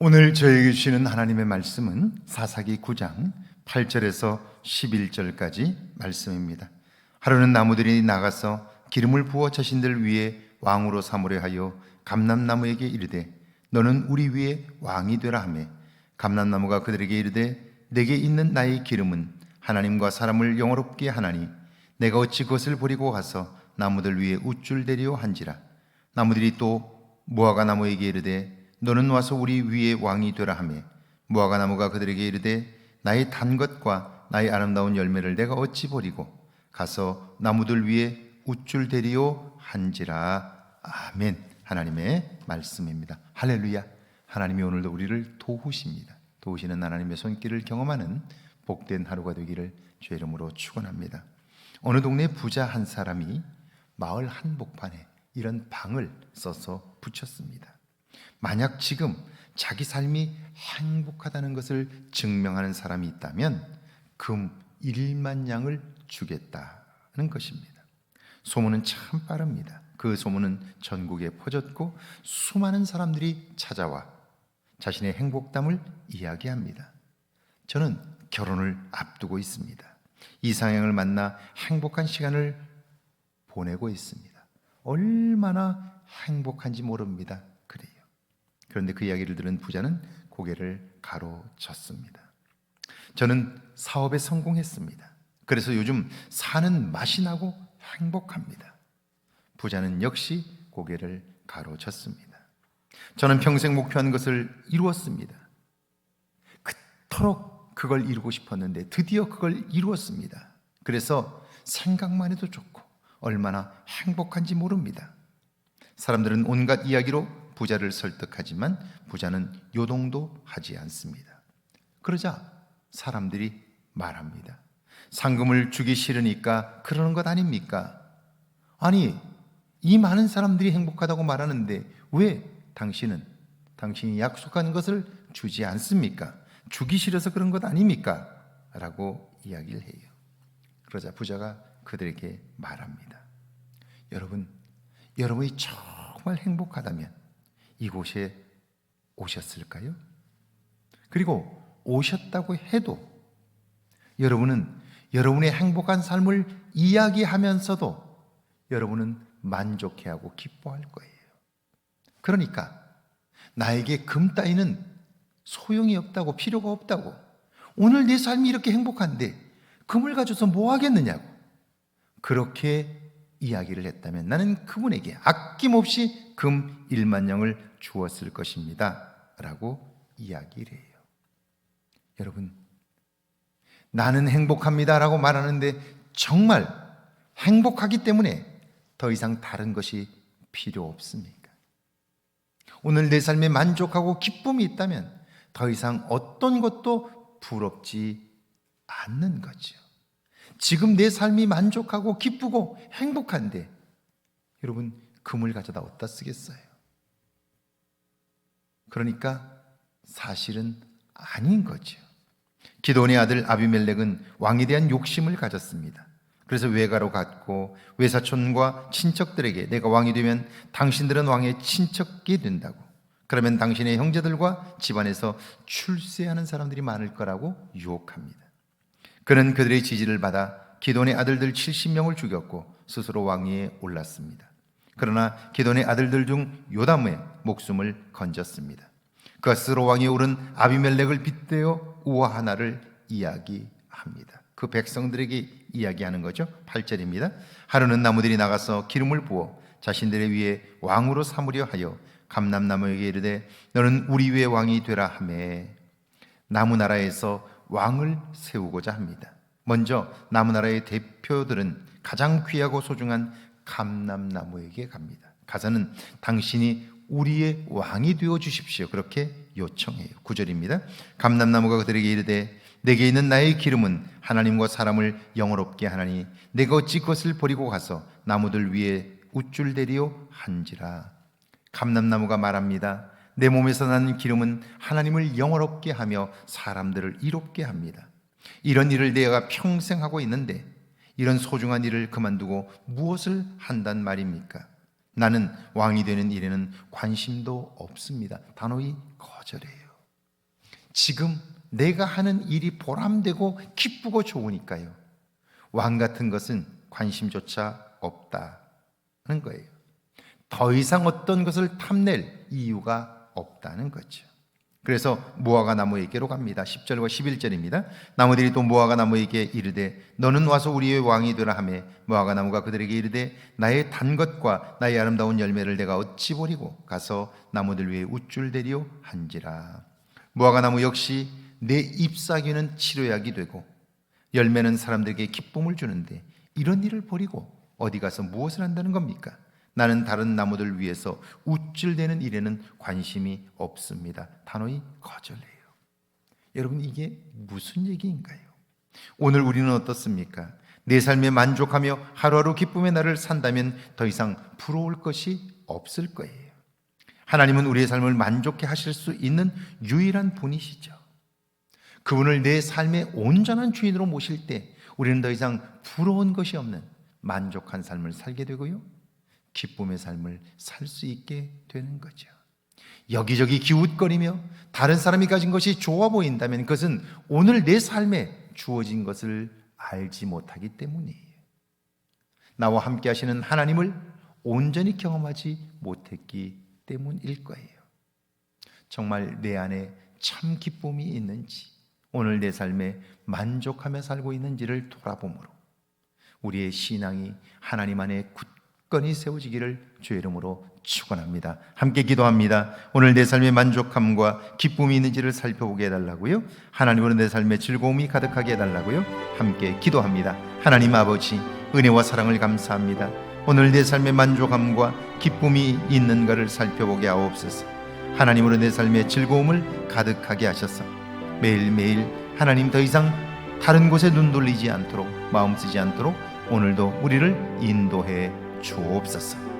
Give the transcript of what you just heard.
오늘 저에게 주시는 하나님의 말씀은 사사기 9장 8절에서 11절까지 말씀입니다. 하루는 나무들이 나가서 기름을 부어 자신들 위에 왕으로 삼으려 하여 감람나무에게 이르되 너는 우리 위에 왕이 되라 하매 감람나무가 그들에게 이르되 내게 있는 나의 기름은 하나님과 사람을 영화롭게 하나니 내가 어찌 그것을 버리고 가서 나무들 위에 우쭐대리오 한지라. 나무들이 또 무화과 나무에게 이르되 너는 와서 우리 위에 왕이 되라 하매 무화과 나무가 그들에게 이르되 나의 단 것과 나의 아름다운 열매를 내가 어찌 버리고 가서 나무들 위에 우쭐대리오 한지라. 아멘. 하나님의 말씀입니다. 할렐루야. 하나님이 오늘도 우리를 도우십니다. 도우시는 하나님의 손길을 경험하는 복된 하루가 되기를 주의 이름으로 축원합니다. 어느 동네 부자 한 사람이 마을 한복판에 이런 방을 써서 붙였습니다. 만약 지금 자기 삶이 행복하다는 것을 증명하는 사람이 있다면 금 1만 양을 주겠다는 것입니다. 소문은 참 빠릅니다. 그 소문은 전국에 퍼졌고 수많은 사람들이 찾아와 자신의 행복담을 이야기합니다. 저는 결혼을 앞두고 있습니다. 이상형을 만나 행복한 시간을 보내고 있습니다. 얼마나 행복한지 모릅니다. 그래요. 그런데 그 이야기를 들은 부자는 고개를 가로쳤습니다. 저는 사업에 성공했습니다. 그래서 요즘 사는 맛이 나고 행복합니다. 부자는 역시 고개를 가로쳤습니다. 저는 평생 목표한 것을 이루었습니다. 그토록 그걸 이루고 싶었는데 드디어 그걸 이루었습니다. 그래서 생각만 해도 좋고 얼마나 행복한지 모릅니다. 사람들은 온갖 이야기로 부자를 설득하지만 부자는 요동도 하지 않습니다. 그러자 사람들이 말합니다. 상금을 주기 싫으니까 그러는 것 아닙니까? 아니, 이 많은 사람들이 행복하다고 말하는데 왜 당신이 약속한 것을 주지 않습니까? 주기 싫어서 그런 것 아닙니까? 라고 이야기를 해요. 그러자 부자가 그들에게 말합니다. 여러분이 정말 행복하다면 이곳에 오셨을까요? 그리고 오셨다고 해도 여러분은 여러분의 행복한 삶을 이야기하면서도 여러분은 만족해하고 기뻐할 거예요. 그러니까 나에게 금 따위는 소용이 없다고, 필요가 없다고, 오늘 내 삶이 이렇게 행복한데 금을 가져서 뭐 하겠느냐고 그렇게 이야기를 했다면 나는 그분에게 아낌없이 금 1만 양을 주었을 것입니다 라고 이야기를 해요. 여러분, 나는 행복합니다 라고 말하는데 정말 행복하기 때문에 더 이상 다른 것이 필요 없습니까? 오늘 내 삶에 만족하고 기쁨이 있다면 더 이상 어떤 것도 부럽지 않는 거죠. 지금 내 삶이 만족하고 기쁘고 행복한데 여러분, 금을 가져다 어디다 쓰겠어요? 그러니까 사실은 아닌 거죠. 기드온의 아들 아비멜렉은 왕에 대한 욕심을 가졌습니다. 그래서 외가로 갔고 외사촌과 친척들에게 내가 왕이 되면 당신들은 왕의 친척이 된다고, 그러면 당신의 형제들과 집안에서 출세하는 사람들이 많을 거라고 유혹합니다. 그는 그들의 지지를 받아 기드온의 아들들 70명을 죽였고 스스로 왕위에 올랐습니다. 그러나 기드온의 아들들 중 요담의 목숨을 건졌습니다. 그가 스스로 왕위에 오른 아비멜렉을 빗대어 우화 하나를 이야기합니다. 그 백성들에게 이야기하는 거죠. 8절입니다. 하루는 나무들이 나가서 기름을 부어 자신들의 위에 왕으로 삼으려 하여 감람나무에게 이르되 너는 우리 위에 왕이 되라 하매 나무나라에서 왕을 세우고자 합니다. 먼저 나무나라의 대표들은 가장 귀하고 소중한 감람나무에게 갑니다. 가서는 당신이 우리의 왕이 되어 주십시오 그렇게 요청해요. 9절입니다. 감람나무가 그들에게 이르되 내게 있는 나의 기름은 하나님과 사람을 영화롭게 하나니 내가 어찌 그것을 버리고 가서 나무들 위에 우쭐대리오 한지라. 감람나무가 말합니다. 내 몸에서 나는 기름은 하나님을 영화롭게 하며 사람들을 이롭게 합니다. 이런 일을 내가 평생 하고 있는데 이런 소중한 일을 그만두고 무엇을 한단 말입니까? 나는 왕이 되는 일에는 관심도 없습니다. 단호히 거절해요. 지금 내가 하는 일이 보람되고 기쁘고 좋으니까요. 왕 같은 것은 관심조차 없다는 거예요. 더 이상 어떤 것을 탐낼 이유가 없다는 거죠. 그래서 무화과 나무에게로 갑니다. 10절과 11절입니다. 나무들이 또 무화과 나무에게 이르되 너는 와서 우리의 왕이 되라 하매 무화과 나무가 그들에게 이르되 나의 단 것과 나의 아름다운 열매를 내가 어찌 버리고 가서 나무들 위에 우쭐대리오 한지라. 무화과 나무 역시 내 잎사귀는 치료약이 되고 열매는 사람들에게 기쁨을 주는데 이런 일을 버리고 어디 가서 무엇을 한다는 겁니까? 나는 다른 나무들 위해서 우쭐대는 일에는 관심이 없습니다. 단호히 거절해요. 여러분, 이게 무슨 얘기인가요? 오늘 우리는 어떻습니까? 내 삶에 만족하며 하루하루 기쁨의 날을 산다면 더 이상 부러울 것이 없을 거예요. 하나님은 우리의 삶을 만족해 하실 수 있는 유일한 분이시죠. 그분을 내 삶의 온전한 주인으로 모실 때 우리는 더 이상 부러운 것이 없는 만족한 삶을 살게 되고요, 기쁨의 삶을 살 수 있게 되는 거죠. 여기저기 기웃거리며 다른 사람이 가진 것이 좋아 보인다면 그것은 오늘 내 삶에 주어진 것을 알지 못하기 때문이에요. 나와 함께 하시는 하나님을 온전히 경험하지 못했기 때문일 거예요. 정말 내 안에 참 기쁨이 있는지, 오늘 내 삶에 만족하며 살고 있는지를 돌아보므로 우리의 신앙이 하나님 안에 굳건히 세워지기를 주의 이름으로 축원합니다. 함께 기도합니다. 오늘 내 삶의 만족함과 기쁨이 있는지를 살펴보게 해달라고요. 하나님으로 내 삶의 즐거움이 가득하게 해달라고요. 함께 기도합니다. 하나님 아버지, 은혜와 사랑을 감사합니다. 오늘 내 삶의 만족함과 기쁨이 있는가를 살펴보게 하옵소서. 하나님으로 내 삶의 즐거움을 가득하게 하셔서 매일매일 하나님 더 이상 다른 곳에 눈 돌리지 않도록, 마음 쓰지 않도록 오늘도 우리를 인도해 주옵소서.